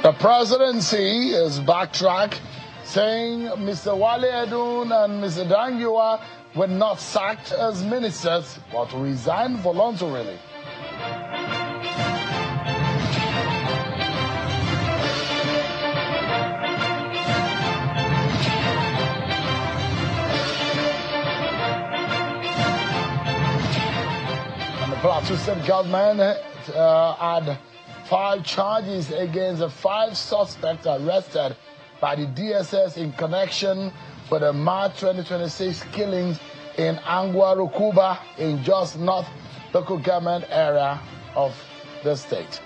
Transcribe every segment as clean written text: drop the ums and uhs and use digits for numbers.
The presidency is backtrack, saying Mr. Wale Edun and Mr. Dangiwa were not sacked as ministers, but resigned voluntarily. And the Plateau State government had 5 charges against the 5 suspects arrested by the DSS in connection with the March 2026 killings in Angwa-Rukuba in just North local government area of the state.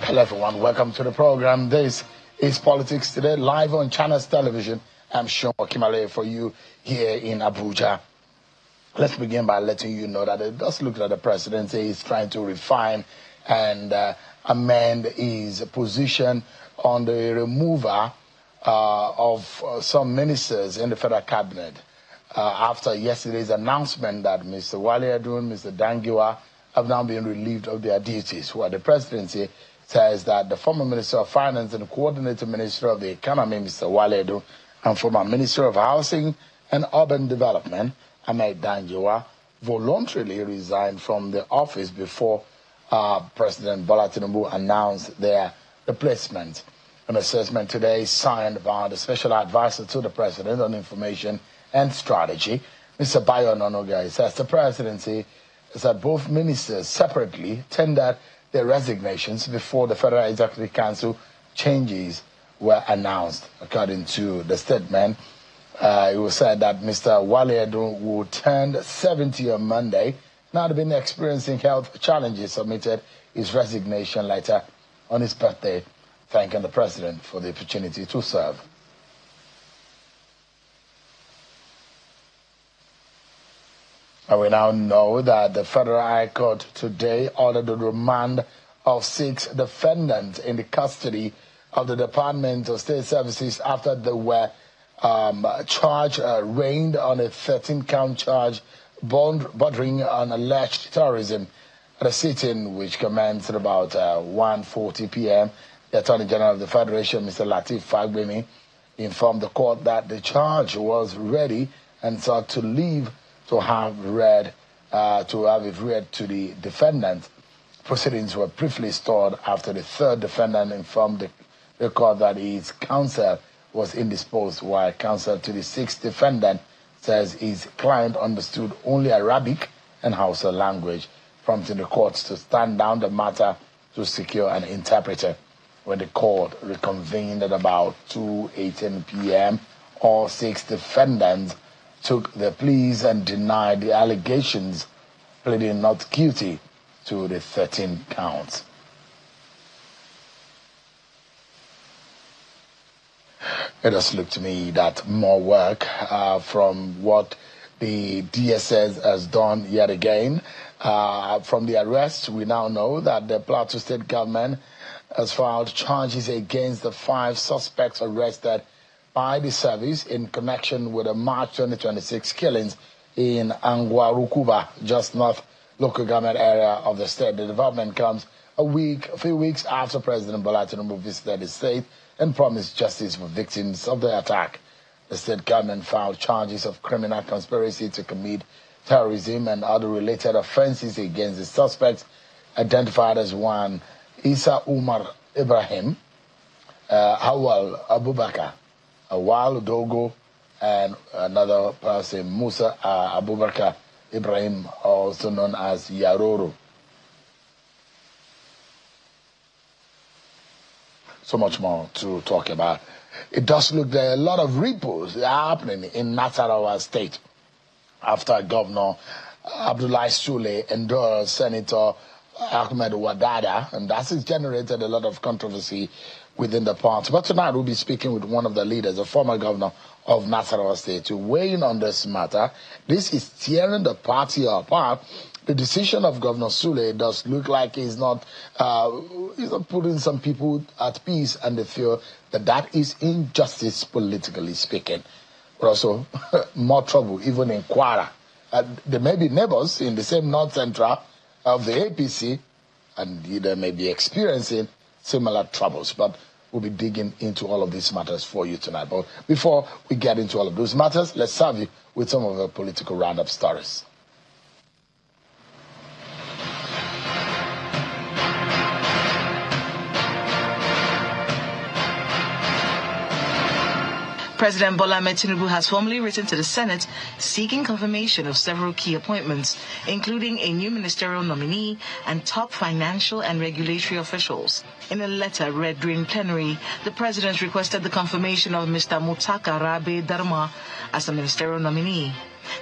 Hello everyone, welcome to the program. This is Politics Today, live on Channels Television. I'm Sean Kimale for you here in Abuja. Let's begin by letting you know that it does look like the presidency is trying to refine and amend his position on the removal of some ministers in the federal cabinet after yesterday's announcement that Mr. Wale Edun, Mr. Dangiwa have now been relieved of their duties, where the presidency says that the former Minister of Finance and Coordinator Minister of the Economy, Mr. Wale Edun, and former Minister of Housing and Urban Development, Ahmed Dangiwa, voluntarily resigned from the office before President Bola Tinubu announced their replacement. An assessment today signed by the Special Advisor to the President on Information and Strategy, Mr. Bayo Nonogai, says the presidency said both ministers separately tendered their resignations before the Federal Executive Council changes were announced. According to the statement, it was said that Mr. Wale Edun, who turned 70 on Monday, now had been experiencing health challenges, submitted his resignation letter on his birthday, thanking the president for the opportunity to serve. And we now know that the Federal High Court today ordered the remand of 6 defendants in the custody of the Department of State Services after they were reigned on a 13-count charge bordering on alleged terrorism at a sit-in which commenced at about 1:40 p.m. The Attorney General of the Federation, Mr. Lateef Fagbemi, informed the court that the charge was ready and sought to leave to have it read to the defendant. Proceedings were briefly stalled after the 3rd defendant informed the court that his counsel was indisposed, while counsel to the 6th defendant says his client understood only Arabic and Hausa language, prompting the courts to stand down the matter to secure an interpreter. When the court reconvened at about 2:18 p.m., all 6 defendants took their pleas and denied the allegations, pleading not guilty to the 13 counts. It does look to me that more work from what the DSS has done yet again. From the arrest, we now know that the Plateau State government has filed charges against the 5 suspects arrested by the service in connection with the March 2026 killings in Angwa-Rukuba, just north local government area of the state. The development comes a few weeks after President Bola Tinubu visited the state and promised justice for victims of the attack. The state government filed charges of criminal conspiracy to commit terrorism and other related offenses against the suspects, identified as one Isa Umar Ibrahim, Hawal Abubakar, Awal Dogo, and another person, Musa Abubakar Ibrahim, also known as Yaroro. So much more to talk about. It does look like a lot of ripples are happening in Nasarawa state after Governor Abdullahi Sule endorsed Senator Ahmed Wadada, and that has generated a lot of controversy within the party. But tonight we'll be speaking with one of the leaders, a former governor of Nasarawa state, to weigh in on this matter. This is tearing the party apart. The decision of Governor Sule does look like he's not putting some people at peace, and they feel that that is injustice, politically speaking. but also more trouble even in Kwara. There may be neighbors in the same north central of the APC, and they may be experiencing similar troubles. But we'll be digging into all of these matters for you tonight. But before we get into all of those matters, let's serve you with some of our political roundup stories. President Bola Ahmed Tinubu has formally written to the Senate seeking confirmation of several key appointments, including a new ministerial nominee and top financial and regulatory officials. In a letter read during plenary, the president requested the confirmation of Mr. Mutaka Rabe Dharma as a ministerial nominee.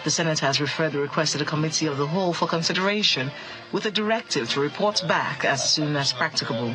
The Senate has referred the request to the Committee of the Whole for consideration, with a directive to report back as soon as practicable.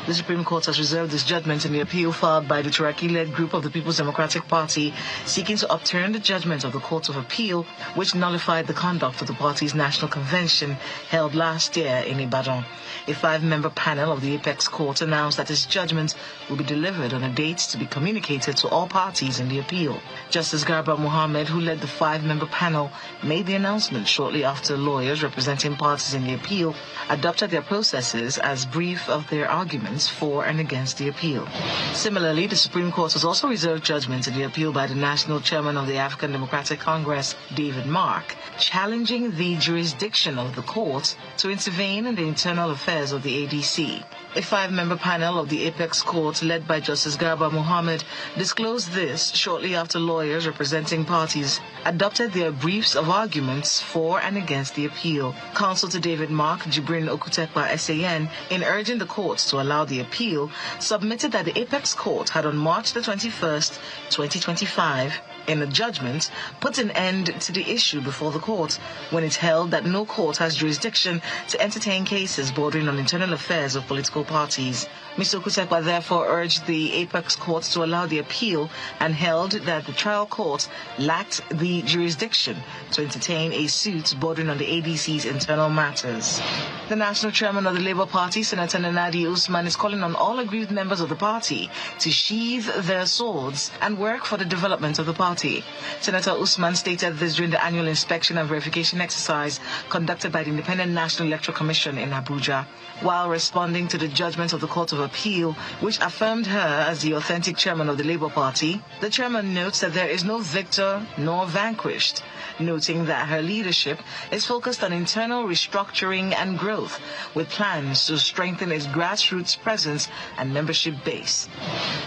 The Supreme Court has reserved its judgment in the appeal filed by the Turaki-led group of the People's Democratic Party, seeking to upturn the judgment of the Court of Appeal, which nullified the conduct of the party's national convention held last year in Ibadan. A 5-member panel of the Apex Court announced that its judgment will be delivered on a date to be communicated to all parties in the appeal. Justice Garba Muhammad, who led the 5-member panel, made the announcement shortly after lawyers representing parties in the appeal adopted their processes as brief of their arguments for and against the appeal. Similarly, the Supreme Court has also reserved judgment in the appeal by the national chairman of the African Democratic Congress, David Mark, challenging the jurisdiction of the court to intervene in the internal affairs of the ADC. A 5-member panel of the Apex Court, led by Justice Garba Muhammad, disclosed this shortly after lawyers representing parties adopted their briefs of arguments for and against the appeal. Counsel to David Mark, Jibrin Okutekpa SAN, in urging the courts to allow the appeal, submitted that the Apex Court had on March the 21st, 2025, in a judgment, put an end to the issue before the court when it held that no court has jurisdiction to entertain cases bordering on internal affairs of political parties. Mr. Okutekpa therefore urged the Apex Court to allow the appeal and held that the trial court lacked the jurisdiction to entertain a suit bordering on the ADC's internal matters. The national chairman of the Labour Party, Senator Nana Usman, is calling on all aggrieved members of the party to sheathe their swords and work for the development of the party. Senator Usman stated this during the annual inspection and verification exercise conducted by the Independent National Electoral Commission in Abuja. While responding to the judgment of the Court of Appeal, which affirmed her as the authentic chairman of the Labour Party, the chairman notes that there is no victor nor vanquished, noting that her leadership is focused on internal restructuring and growth, with plans to strengthen its grassroots presence and membership base.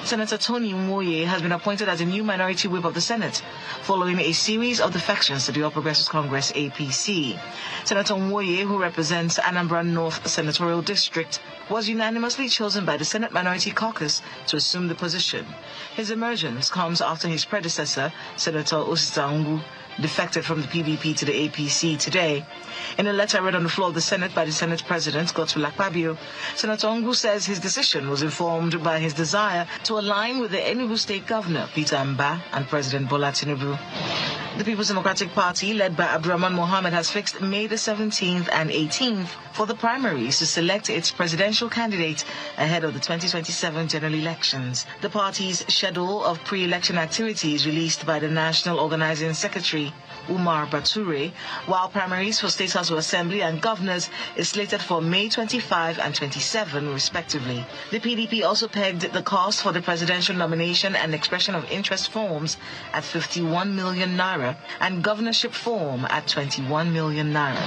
Senator Tony Nwoye has been appointed as a new minority whip of the Senate, following a series of defections to the All Progressives Congress APC. Senator Nwoye, who represents Anambra North Senatorial District, was unanimously chosen by the Senate Minority Caucus to assume the position. His emergence comes after his predecessor, Senator Osita Ngwu, defected from the PDP to the APC today. In a letter read on the floor of the Senate by the Senate President, Godswill Akpabio, Senator Ngwu says his decision was informed by his desire to align with the Enugu State Governor, Peter Mba, and President Bola Tinubu. The People's Democratic Party, led by Abdurrahman Mohammed, has fixed May the 17th and 18th for the primaries to select its presidential candidate ahead of the 2027 general elections. The party's schedule of pre-election activities released by the National Organizing Secretary, Umar Bature, while primaries for State House of Assembly and governors is slated for May 25 and 27, respectively. The PDP also pegged the cost for the presidential nomination and expression of interest forms at 51 million naira and governorship form at 21 million naira.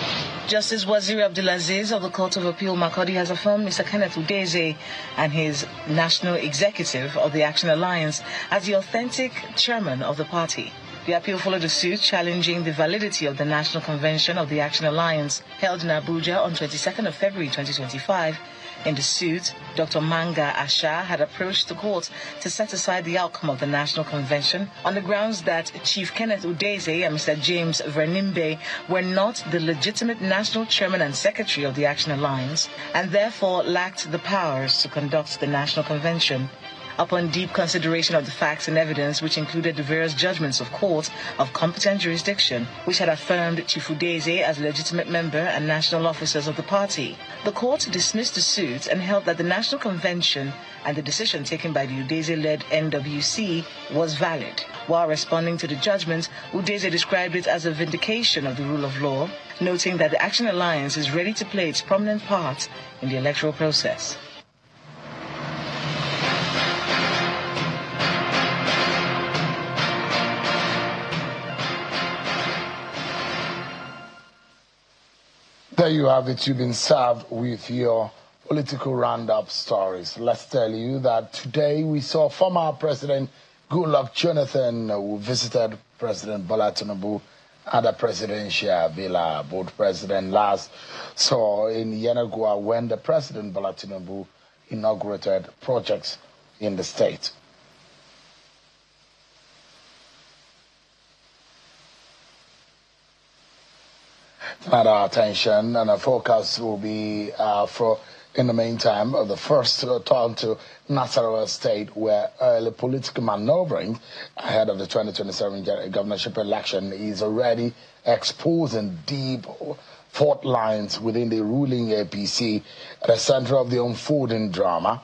Justice Waziri Abdulaziz of the Court of Appeal Makurdi has affirmed Mr. Kenneth Udeze and his national executive of the Action Alliance as the authentic chairman of the party. The appeal followed a suit challenging the validity of the National Convention of the Action Alliance held in Abuja on 22nd of February 2025. In the suit, Dr. Manga Asha had approached the court to set aside the outcome of the National Convention on the grounds that Chief Kenneth Udeze and Mr. James Vernimbe were not the legitimate national chairman and secretary of the Action Alliance and therefore lacked the powers to conduct the National Convention. Upon deep consideration of the facts and evidence, which included the various judgments of court of competent jurisdiction, which had affirmed Chief Udeze as a legitimate member and national officers of the party, the court dismissed the suit and held that the National Convention and the decision taken by the Udeze-led NWC was valid. While responding to the judgment, Udeze described it as a vindication of the rule of law, noting that the Action Alliance is ready to play its prominent part in the electoral process. There you have it. You've been served with your political roundup stories. Let's tell you that today we saw former President Goodluck Jonathan who visited President Bola Tinubu at the presidential villa. Both presidents last saw in Yenagoa when the President Bola Tinubu inaugurated projects in the state. Tonight our attention and our focus will be in the meantime, the first turn to Nasarawa State, where early political maneuvering ahead of the 2027 governorship election is already exposing deep fault lines within the ruling APC at the center of the unfolding drama.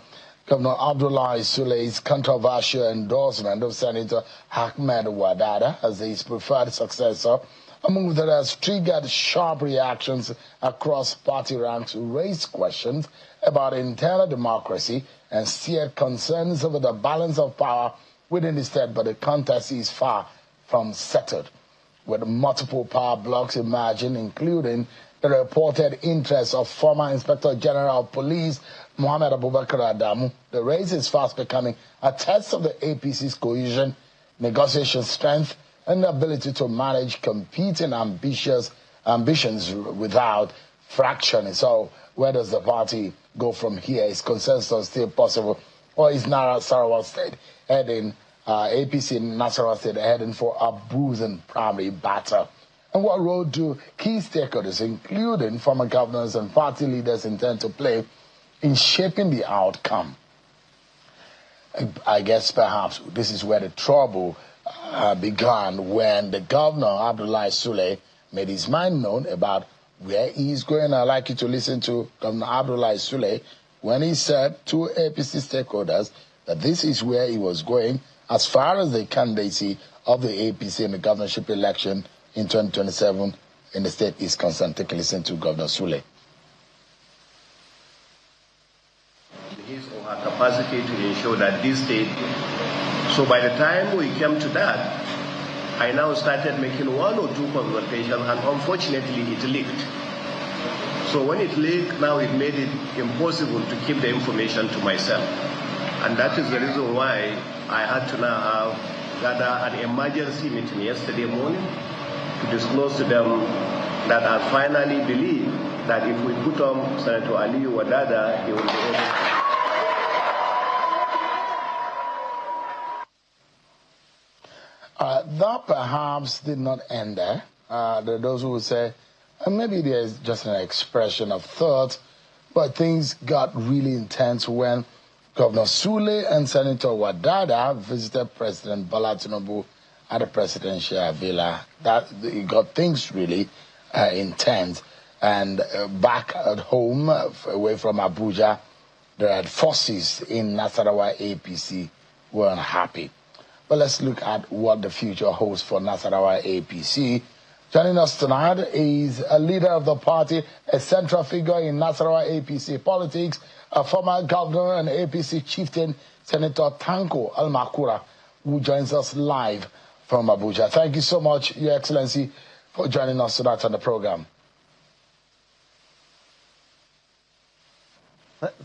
Governor Abdullahi Sule's controversial endorsement of Senator Ahmed Wadada as his preferred successor, a move that has triggered sharp reactions across party ranks, raised questions about internal democracy and steered concerns over the balance of power within the state, but the contest is far from settled, with multiple power blocks emerging, including the reported interest of former Inspector General of Police Mohammed Abubakar Adamu. The race is fast becoming a test of the APC's cohesion, negotiation strength, and the ability to manage competing ambitions without fracturing. So where does the party go from here? Is consensus still possible? Or is Nasarawa State heading, APC in Nasarawa State heading for a bruising primary battle? And what role do key stakeholders, including former governors and party leaders, intend to play in shaping the outcome? I guess perhaps this is where the trouble began when the governor, Abdullahi Sule, made his mind known about where he's going. I'd like you to listen to Governor Abdullahi Sule when he said to APC stakeholders that this is where he was going as far as the candidacy of the APC in the governorship election in 2027 in the state is concerned. Take a listen to Governor Sule. His or her capacity to ensure that this state. So by the time we came to that, I now started making one or two consultations, and unfortunately it leaked. So when it leaked, now it made it impossible to keep the information to myself. And that is the reason why I had to now gather an emergency meeting yesterday morning to disclose to them that I finally believe that if we put on Senator Aliyu Wadada, he will be able to. That perhaps did not end there. There are those who would say, maybe there's just an expression of thought, but things got really intense when Governor Sule and Senator Wadada visited President Bola Tinubu at the presidential villa. That it got things really intense. And back at home, away from Abuja, the forces in Nasarawa APC were unhappy. But let's look at what the future holds for Nasarawa APC. Joining us tonight is a leader of the party, a central figure in Nasarawa APC politics, a former governor and APC chieftain, Senator Makura, who joins us live from Abuja. Thank you so much, Your Excellency, for joining us tonight on the program.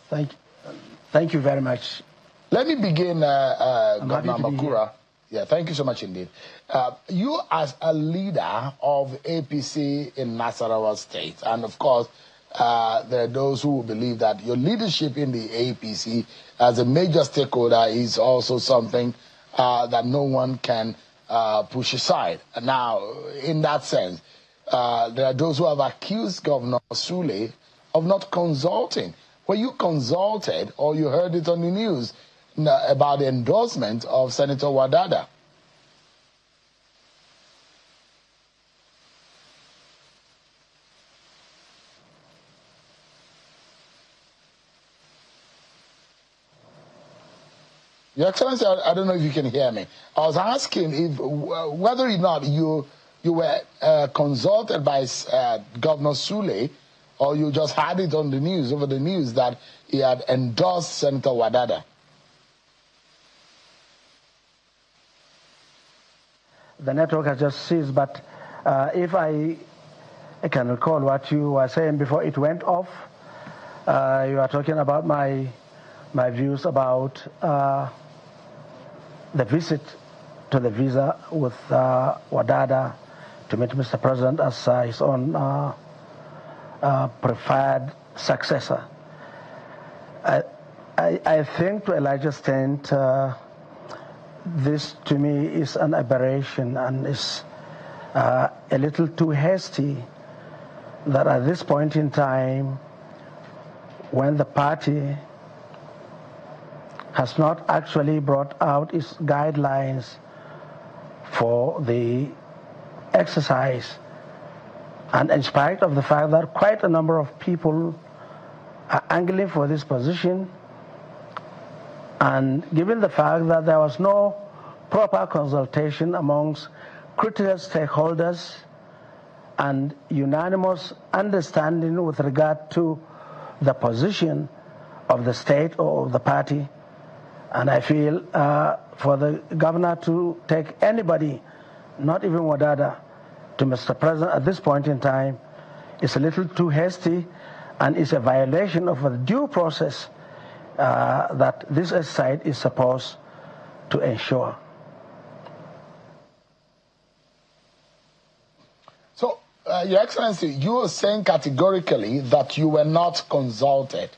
Thank you very much. Let me begin, Governor Makura. Yeah, thank you so much indeed. You as a leader of APC in Nasarawa State, and of course, there are those who believe that your leadership in the APC as a major stakeholder is also something that no one can push aside. Now, in that sense, there are those who have accused Governor Sule of not consulting. Were you consulted or you heard it on the news about the endorsement of Senator Wadada. Your Excellency, I don't know if you can hear me. I was asking if whether or not you were consulted by Governor Sule, or you just had it on the news, over the news, that he had endorsed Senator Wadada. The network has just ceased, but if I can recall what you were saying before it went off, you are talking about my views about the visit to the visa with Wadada to meet Mr. President as his own preferred successor. I think to a large extent this to me is an aberration and is a little too hasty, that at this point in time, when the party has not actually brought out its guidelines for the exercise, and in spite of the fact that quite a number of people are angling for this position, and given the fact that there was no proper consultation amongst critical stakeholders and unanimous understanding with regard to the position of the state or of the party, and I feel for the governor to take anybody, not even Wadada, to Mr. President at this point in time is a little too hasty, and is a violation of the due process that this side is supposed to ensure. So, Your Excellency, you are saying categorically that you were not consulted.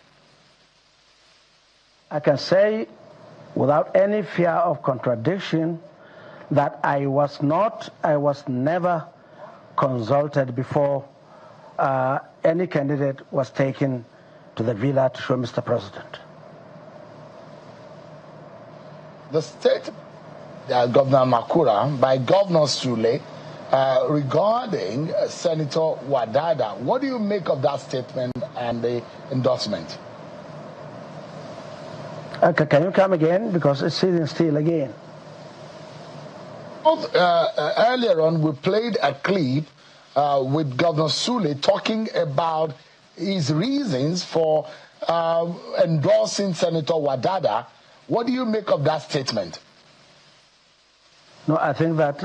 I can say without any fear of contradiction that I was never consulted before any candidate was taken to the villa to show Mr. President. The state, Governor Makura, by Governor Sule, regarding Senator Wadada, what do you make of that statement and the endorsement? Can you come again? Because it's sitting still again. Earlier on, we played a clip with Governor Sule talking about his reasons for endorsing Senator Wadada. What do you make of that statement? No, I think that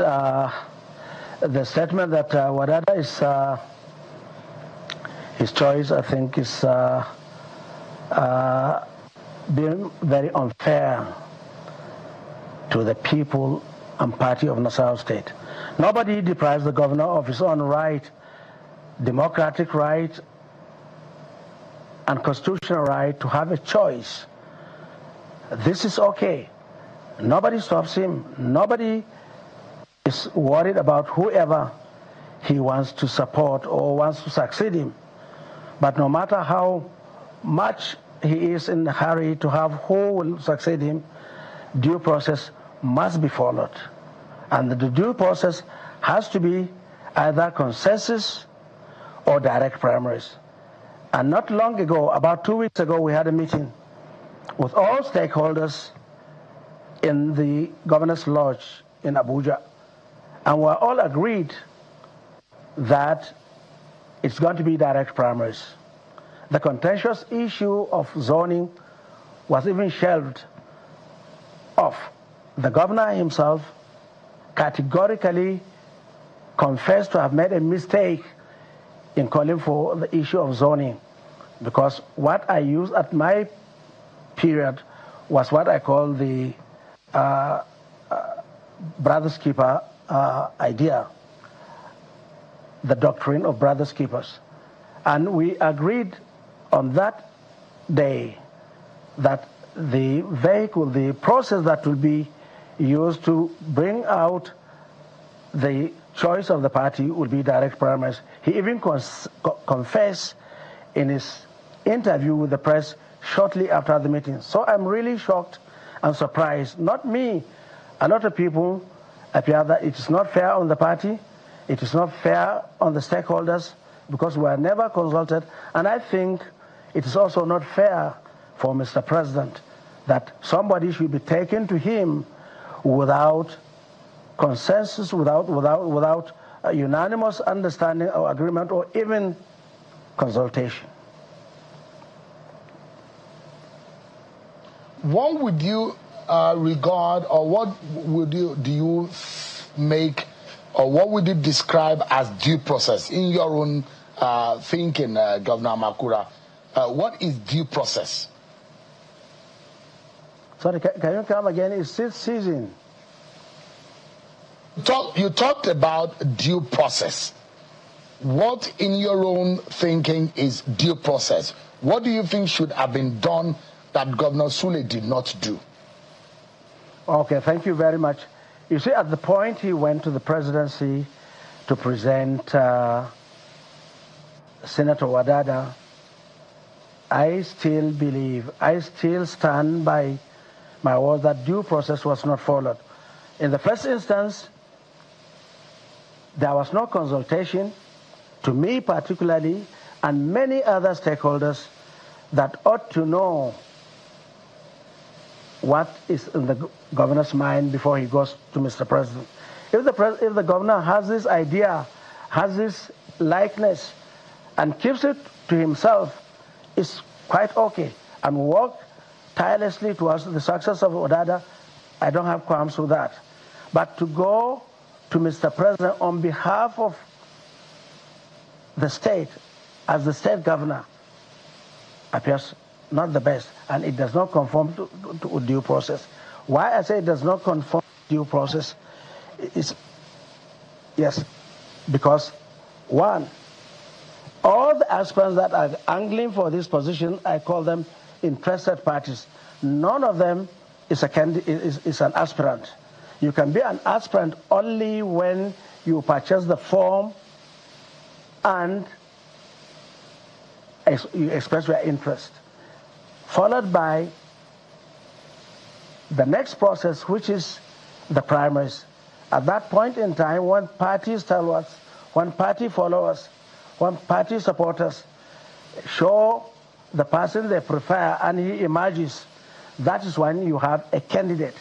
the statement that Wadada is his choice, I think, is being very unfair to the people and party of Nasarawa State. Nobody deprives the governor of his own right, democratic right, and constitutional right to have a choice. This is okay. Nobody stops him. Nobody is worried about whoever he wants to support or wants to succeed him. But no matter how much he is in a hurry to have who will succeed him, due process must be followed. And the due process has to be either consensus or direct primaries. And not long ago, about 2 weeks ago, we had a meeting with all stakeholders in the Governor's Lodge in Abuja. And we're all agreed that it's going to be direct primaries. The contentious issue of zoning was even shelved off. The governor himself categorically confessed to have made a mistake in calling for the issue of zoning, because what I used at my period was what I call the brother's keeper idea, the doctrine of brother's keepers. And we agreed on that day that the vehicle, the process that will be used to bring out the choice of the party will be direct primaries. He even confessed in his interview with the press shortly after the meeting. So I'm really shocked and surprised. Not me. A lot of people appear that it is not fair on the party, it is not fair on the stakeholders, because we are never consulted. And I think it is also not fair for Mr. President that somebody should be taken to him without consensus, without a unanimous understanding or agreement or even consultation. What would you regard, or what do you make, or what would you describe as due process in your own thinking, Governor Makura? What is due process? Sorry, can you come again? It's still ceasing. You talked about due process. What, in your own thinking, is due process? What do you think should have been done that Governor Sule did not do? Okay, thank you very much. You see, at the point he went to the presidency to present Senator Wadada, I still believe, I still stand by my word that due process was not followed. In the first instance, there was no consultation, to me particularly, and many other stakeholders that ought to know what is in the governor's mind before he goes to Mr. President. If the governor has this idea, has this likeness, and keeps it to himself, it's quite okay, and work tirelessly towards the success of Wadada, I don't have qualms with that. But to go to Mr. President on behalf of the state, as the state governor, appears not the best, and it does not conform to due process. Why I say it does not conform to due process is, yes, because one, all the aspirants that are angling for this position, I call them interested parties. None of them is an aspirant. You can be an aspirant only when you purchase the form and you express your interest, followed by the next process, which is the primaries. At that point in time, when parties tell us, when party followers, when party supporters show the person they prefer and he emerges, that is when you have a candidate.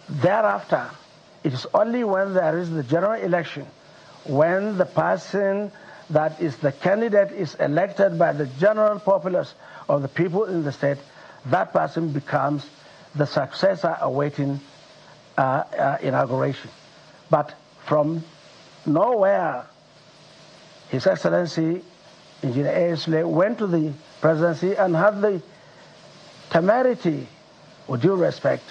Thereafter, it is only when there is the general election, when the person that is the candidate is elected by the general populace of the people in the state, that person becomes the successor awaiting inauguration. But from nowhere, His Excellency Engineer A. Sule went to the presidency and had the temerity, with due respect,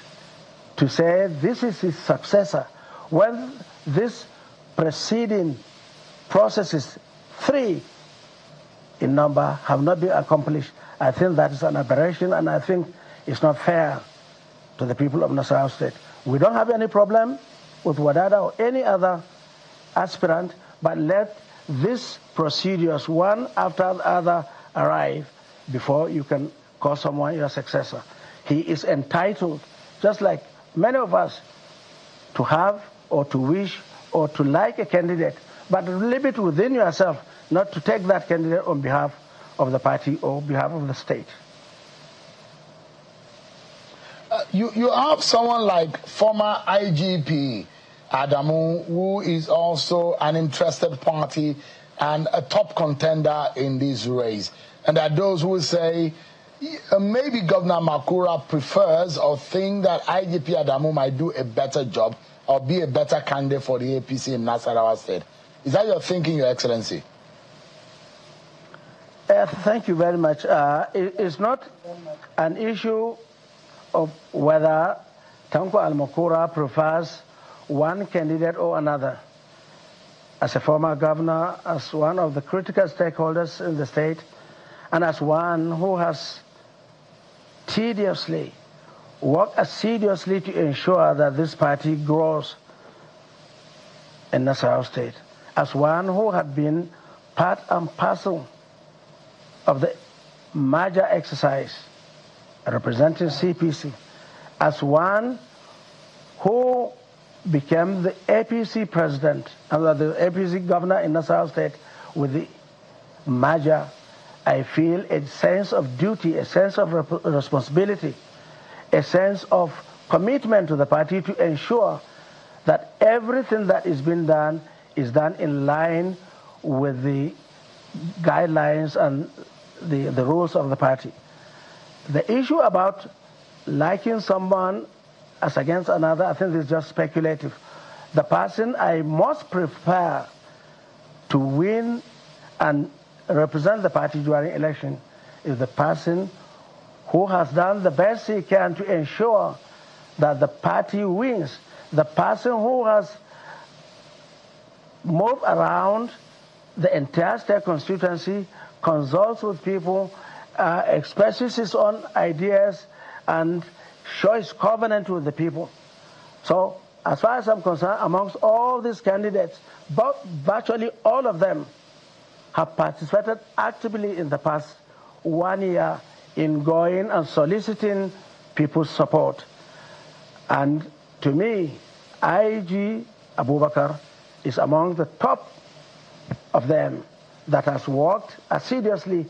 to say this is his successor. When this preceding processes, 3 in number, have not been accomplished, I think that is an aberration, and I think it's not fair to the people of Nasarawa State. We don't have any problem with Wadada or any other aspirant, but let these procedures, one after the other, arrive before you can call someone your successor. He is entitled, just like many of us, to have or to wish or to like a candidate, but leave it within yourself, not to take that candidate on behalf of the party or behalf of the state. You have someone like former IGP Adamu, who is also an interested party and a top contender in this race. And there are those who say maybe Governor Makura prefers or think that IGP Adamu might do a better job or be a better candidate for the APC in Nasarawa State. Is that your thinking, Your Excellency? Thank you very much. It's not an issue of whether Tanko Al-Makura prefers one candidate or another. As a former governor, as one of the critical stakeholders in the state, and as one who has tediously worked assiduously to ensure that this party grows in Nasarawa State, as one who had been part and parcel of the merger exercise representing CPC, as one who became the APC president and the APC governor in Nasarawa State with the merger, I feel a sense of duty, a sense of responsibility, a sense of commitment to the party to ensure that everything that is being done is done in line with the guidelines and the rules of the party. The issue about liking someone as against another, I think is just speculative. The person I most prefer to win and represent the party during election is the person who has done the best he can to ensure that the party wins. The person who has moved around the entire state constituency, consults with people, expresses his own ideas, and shows covenant with the people. So, as far as I'm concerned, amongst all these candidates, virtually all of them have participated actively in the past 1 year in going and soliciting people's support. And to me, IG Abubakar is among the top of them that has worked assiduously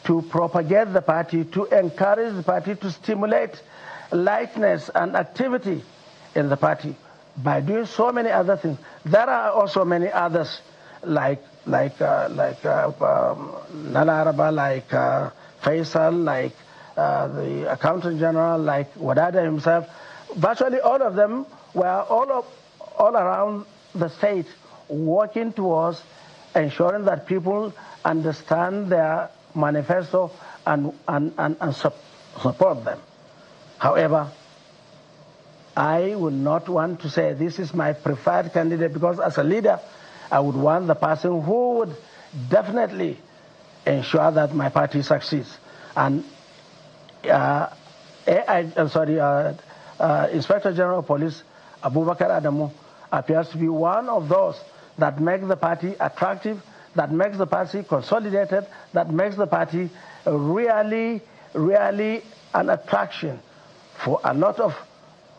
to propagate the party, to encourage the party, to stimulate lightness and activity in the party by doing so many other things. There are also many others like Nasarawa, like Faisal, like the Accountant General, like Wadada himself. Virtually all of them were all around the state working towards ensuring that people understand their manifesto and support them. However, I would not want to say this is my preferred candidate, because as a leader, I would want the person who would definitely ensure that my party succeeds. And Inspector General of Police Abubakar Adamu appears to be one of those that make the party attractive, that makes the party consolidated, that makes the party really an attraction for a lot of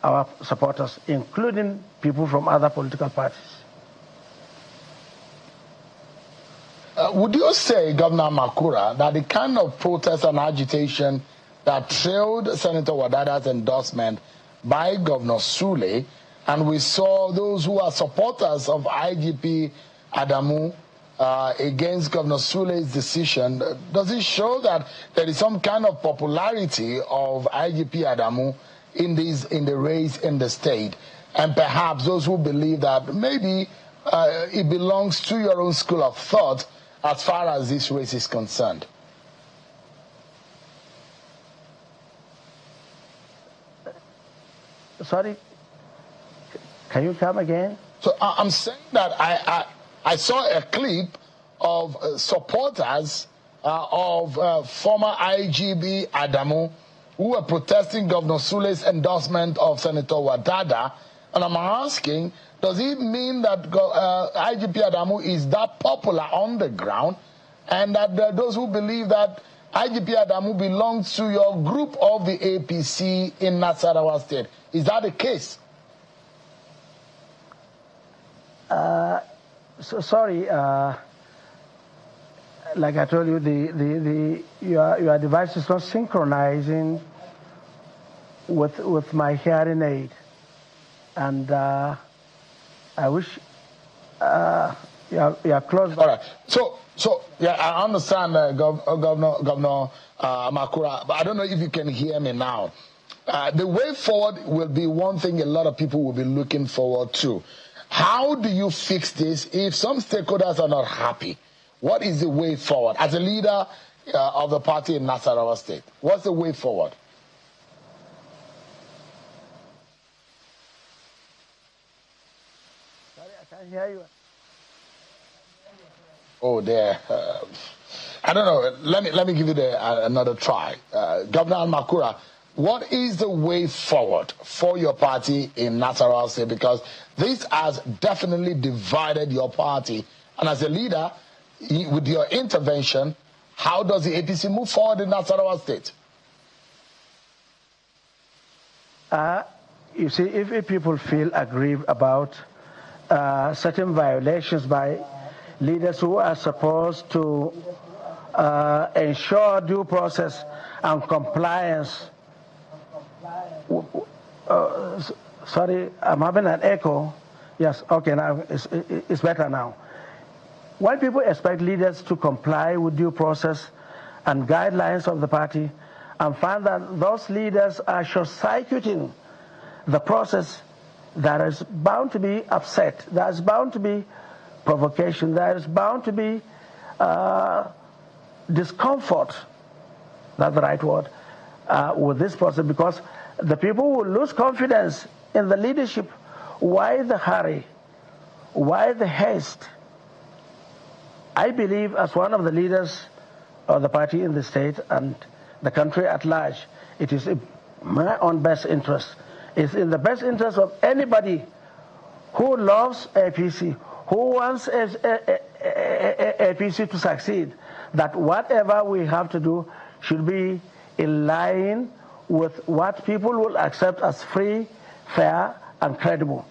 our supporters, including people from other political parties. Would you say, Governor Makura, that the kind of protest and agitation that trailed Senator Wadada's endorsement by Governor Sule, and we saw those who are supporters of IGP Adamu against Governor Sule's decision, does it show that there is some kind of popularity of IGP Adamu in the race in the state? And perhaps those who believe that maybe it belongs to your own school of thought as far as this race is concerned? Sorry, can you come again? So I'm saying that I saw a clip of supporters of former IGB Adamu who were protesting Governor Sule's endorsement of Senator Wadada, and I'm asking, does it mean that IGP Adamu is that popular on the ground, and that there are those who believe that IGP Adamu belongs to your group of the APC in Nasarawa State? Is that the case? Sorry, like I told you, your device is not synchronizing with my hearing aid, and I wish you're close. All right. So yeah, I understand, Governor Makura, but I don't know if you can hear me now. The way forward will be one thing a lot of people will be looking forward to. How do you fix this if some stakeholders are not happy? What is the way forward? As a leader of the party in Nasarawa State, what's the way forward? Sorry, I can't hear you. Oh, there. I don't know. Let me give you another try. Governor Makura, what is the way forward for your party in Nasarawa State? Because this has definitely divided your party. And as a leader, with your intervention, how does the APC move forward in Nasarawa State? You see, if people feel aggrieved about certain violations by leaders who are supposed to ensure due process and compliance. Sorry, I'm having an echo. Yes, okay, now it's better now. When people expect leaders to comply with due process and guidelines of the party and find that those leaders are short-circuiting the process, there is bound to be upset, there is bound to be provocation, there is bound to be discomfort, that's the right word, with this process, because the people will lose confidence in the leadership. Why the hurry? Why the haste? I believe, as one of the leaders of the party in the state and the country at large, it is in my own best interest. It's in the best interest of anybody who loves APC, who wants APC to succeed, that whatever we have to do should be in line with what people will accept as free, fair, and credible.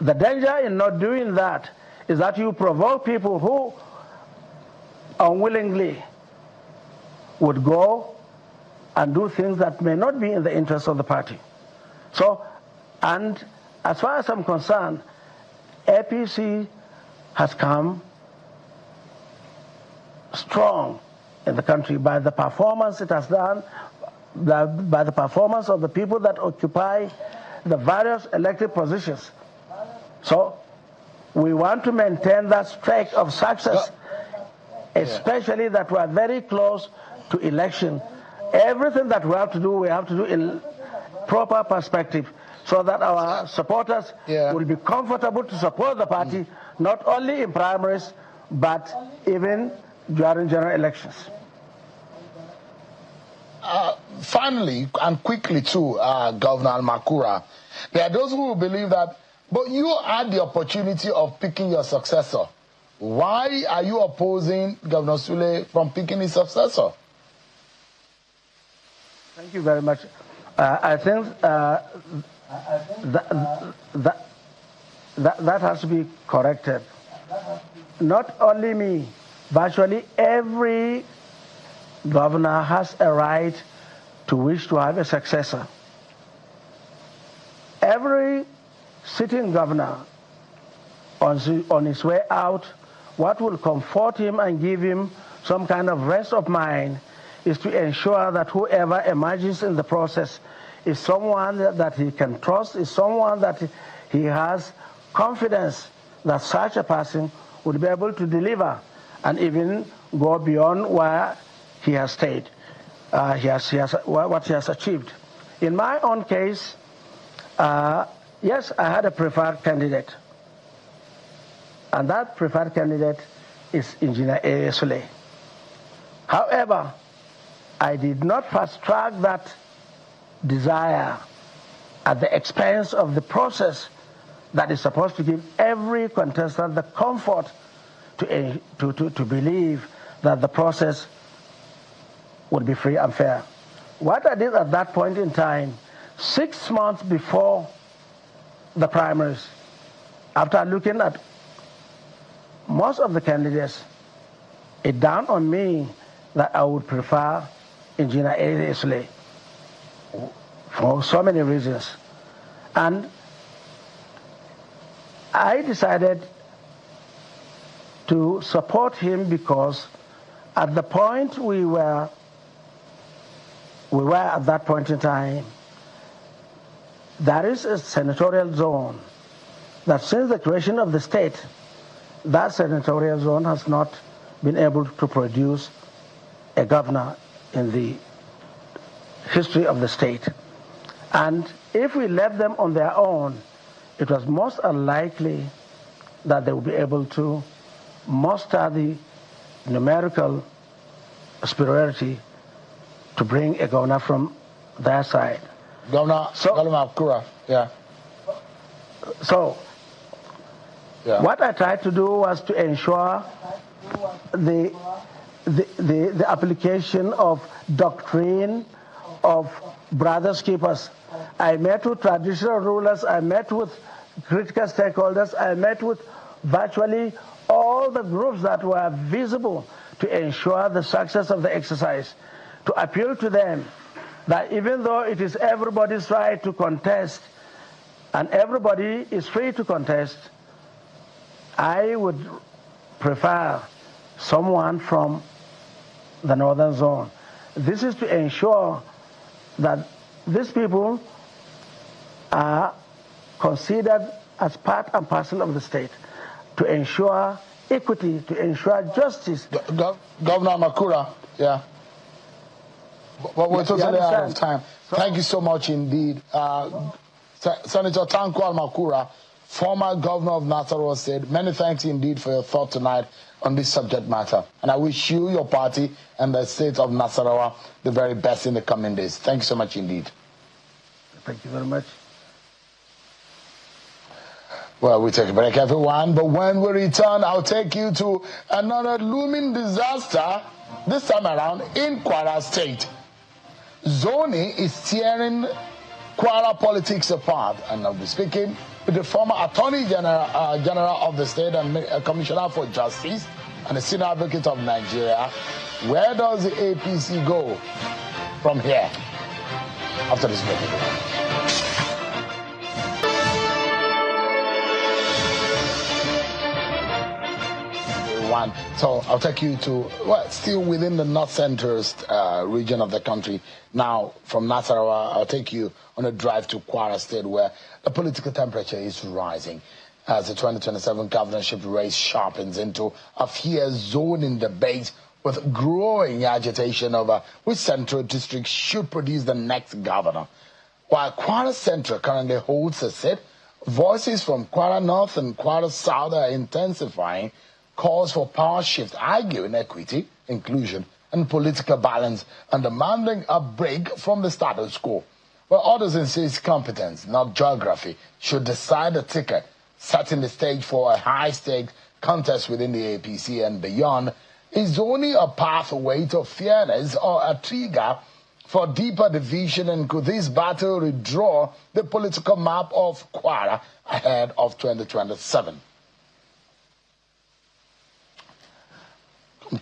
The danger in not doing that is that you provoke people who unwillingly would go and do things that may not be in the interest of the party. So, and as far as I'm concerned, APC has come strong in the country by the performance it has done, by the performance of the people that occupy the various elected positions. So we want to maintain that streak of success, especially that we are very close to election. Everything that we have to do in proper perspective, so that our supporters will be comfortable to support the party, not only in primaries, but even during general elections. Finally, and quickly too, Governor Makura, there are those who believe that, but you had the opportunity of picking your successor. Why are you opposing Governor Sule from picking his successor? Thank you very much. I think that has to be corrected. Not only me, virtually every governor has a right to wish to have a successor. Every sitting governor on his way out, what will comfort him and give him some kind of rest of mind is to ensure that whoever emerges in the process is someone that he can trust, is someone that he has confidence that such a person would be able to deliver and even go beyond where he has stayed, what he has achieved. In my own case, yes, I had a preferred candidate, and that preferred candidate is Engineer Sule. However, I did not fast-track that desire at the expense of the process that is supposed to give every contestant the comfort to believe that the process would be free and fair. What I did at that point in time, 6 months before the primaries, after looking at most of the candidates, it dawned on me that I would prefer Engineer Sule for so many reasons. And I decided to support him because at the point we were at that point in time, there is a senatorial zone that since the creation of the state, that senatorial zone has not been able to produce a governor in the history of the state. And if we left them on their own, it was most unlikely that they would be able to muster the numerical superiority to bring a governor from their side. Governor Makura, So, what I tried to do was to ensure the application of doctrine, of brothers keepers. I met with traditional rulers, I met with critical stakeholders, I met with virtually all the groups that were visible to ensure the success of the exercise, to appeal to them that even though it is everybody's right to contest, and everybody is free to contest, I would prefer someone from the northern zone. This is to ensure that these people are considered as part and parcel of the state, to ensure equity, to ensure justice. Governor Makura, yeah. But we're totally out of time. Thank you so much indeed. Senator Makura, former governor of Nasarawa, said, many thanks indeed for your thought tonight on this subject matter. And I wish you, your party, and the state of Nasarawa the very best in the coming days. Thank you so much indeed. Thank you very much. Well, we take a break, everyone. But when we return, I'll take you to another looming disaster, this time around in Kwara State. Zoning is tearing Kwara politics apart, and I'll be speaking with the former Attorney General of the state and Commissioner for Justice and the Senior Advocate of Nigeria. Where does the APC go from here? After this break. So I'll take you to, well, still within the north-centrist region of the country. Now, from Nasarawa, I'll take you on a drive to Kwara State, where the political temperature is rising as the 2027 governorship race sharpens into a fierce zoning debate with growing agitation over which central district should produce the next governor. While Kwara Central currently holds a seat, voices from Kwara North and Kwara South are intensifying calls for power shift, arguing equity, inclusion, and political balance, and demanding a break from the status quo. But others insist competence, not geography, should decide the ticket, setting the stage for a high-stakes contest within the APC and beyond. Is only a pathway to fairness or a trigger for deeper division, and could this battle redraw the political map of Kwara ahead of 2027?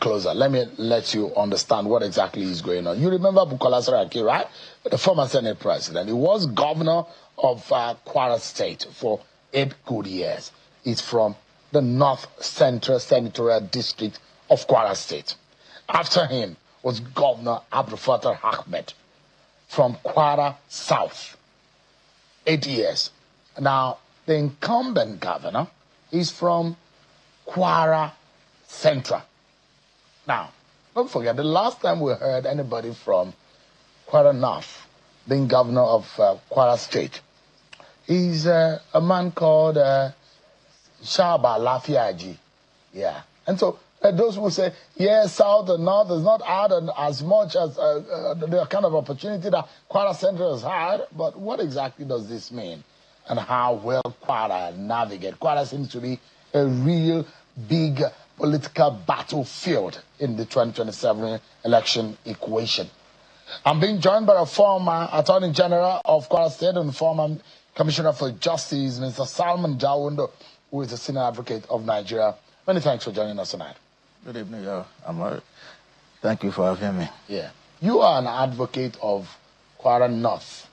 Closer. Let me let you understand what exactly is going on. You remember Bukola Saraki, right? The former Senate president. He was governor of Kwara State for 8 good years. He's from the North Central Senatorial District of Kwara State. After him was Governor Abdul Fattah Ahmed from Kwara South. 8 years. Now, the incumbent governor is from Kwara Central. Now, don't forget, the last time we heard anybody from Kwara North being governor of Kwara State, he's a man called Shaba Lafiaji. Yeah. And so those who say, yes, South and North is not added as much as the kind of opportunity that Kwara Central has had, but what exactly does this mean? And how will Kwara navigate? Kwara seems to be a real big political battlefield in the 2027 election equation. I'm being joined by a former Attorney General of Kwara State and former Commissioner for Justice, Mr. Salman Jawundo, who is the Senior Advocate of Nigeria. Many thanks for joining us tonight. Good evening, thank you for having me. Yeah. You are an advocate of Kwara North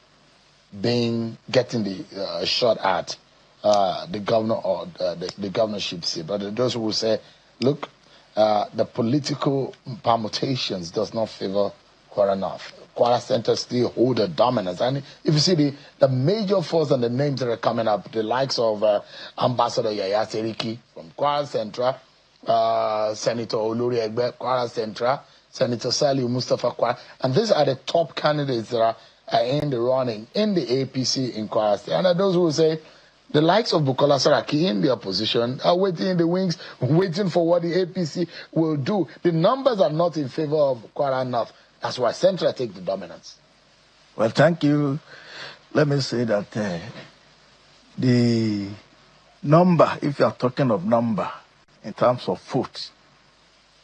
getting the shot at the governor or the governorship seat. But those who will say, look, the political permutations does not favor Kwara North. Kwara Center still hold a dominance. And if you see the major force and the names that are coming up, the likes of Ambassador Yaya Seriki from Kwara Central, Senator Oluri Egbe, Kwara Central, Senator Saliu Mustafa Kwara, and these are the top candidates that are in the running in the APC in Kwara State. And those who will say, the likes of Bukola Saraki in the opposition are waiting in the wings, waiting for what the APC will do. The numbers are not in favor of Kwara North. That's why Central take the dominance. Well, thank you. Let me say that the number, if you are talking of number in terms of votes,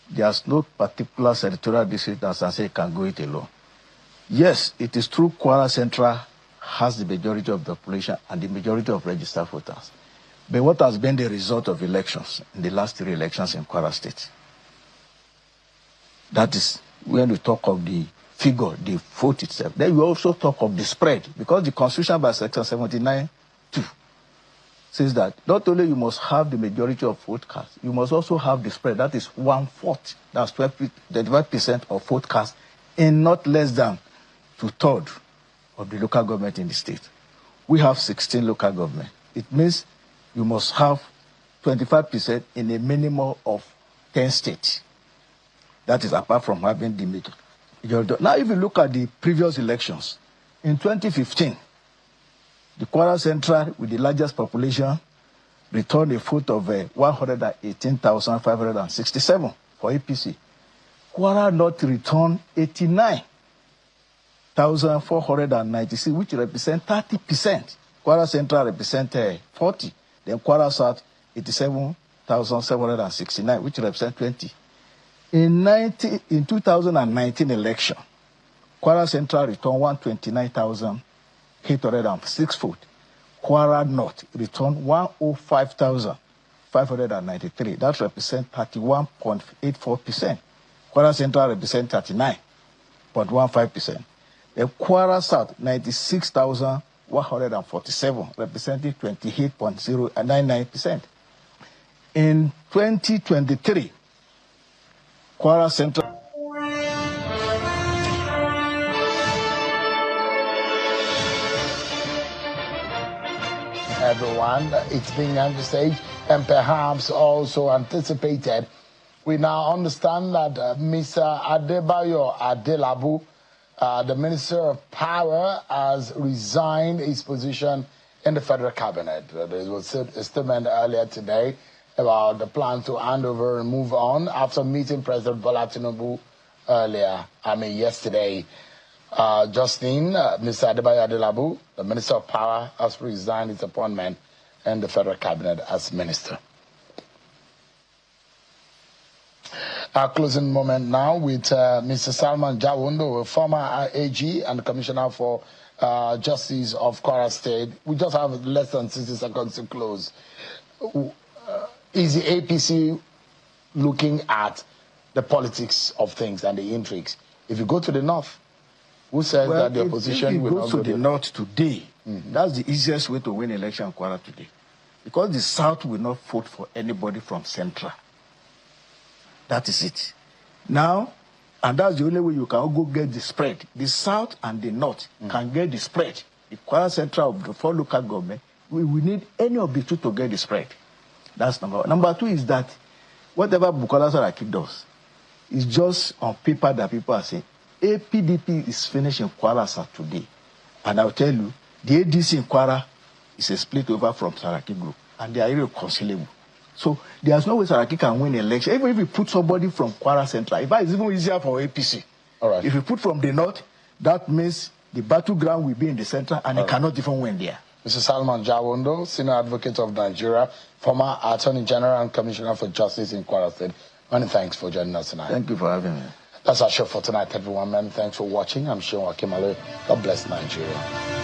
there's no particular senatorial district that can say can go it alone. Yes, it is true Kwara Central has the majority of the population and the majority of registered voters. But what has been the result of elections in the last 3 elections in Kwara State? That is when we talk of the figure, the vote itself. Then we also talk of the spread, because the Constitution by Section 79(2) says that not only you must have the majority of vote cast, you must also have the spread. That is 1/4. That's 25% of vote cast in not less than 2/3 of the local government in the state. We have 16 local government. It means you must have 25% in a minimum of 10 states. That is apart from having the majority. Now, if you look at the previous elections, in 2015, the Kwara Central, with the largest population, returned a vote of 118,567 for APC. Kwara North returned 89,496, which represents 30%. Kwara Central represents 40%. Then Kwara South, 87,769, which represents 20%. In 2019 election, Kwara Central returned 129,806 votes. Kwara North returned 105,593. That represents 31.84%. Kwara Central represents 39.15%. The Kwara South, 96,147, representing 28.099%. In 2023, Kwara Central. Everyone, it's being envisaged and perhaps also anticipated. We now understand that Mr. Adelabu, the Minister of Power, has resigned his position in the federal cabinet. There was a statement earlier today about the plan to hand over and move on after meeting President Bola Tinubu yesterday. Justine, Mr. Adebayo Adelabu, the Minister of Power, has resigned his appointment in the federal cabinet as minister. Our closing moment now with Mr. Salman Jawondo, a former AG and Commissioner for Justice of Kwara State. We just have less than 60 seconds to close. Is the APC looking at the politics of things and the intrigues? If you go to the north, who says that the opposition will not go to the north today? That's the easiest way to win election in Kwara today, because the south will not vote for anybody from central. That is it. Now, and that's the only way you can go get the spread. The south and the north can get the spread. The Kwara Central of the 4 local government, we need any of the 2 to get the spread. That's number 1. Number 2 is that whatever Bukola Saraki does is just on paper that people are saying. APDP is finished in Kwara South today. And I'll tell you, the ADC in Kwara is a split over from Saraki group. And they are irreconcilable. So there's no way Saraki can win election. Even if you put somebody from Kwara Central, in fact, it's even easier for APC. All right. If you put from the north, that means the battleground will be in the center and it cannot even win there. Mr. Salman Jawondo, Senior Advocate of Nigeria, former Attorney General and Commissioner for Justice in Kwara State. Many thanks for joining us tonight. Thank you for having me. That's our show for tonight, everyone. Many thanks for watching. I'm Sean Wakimale. God bless Nigeria.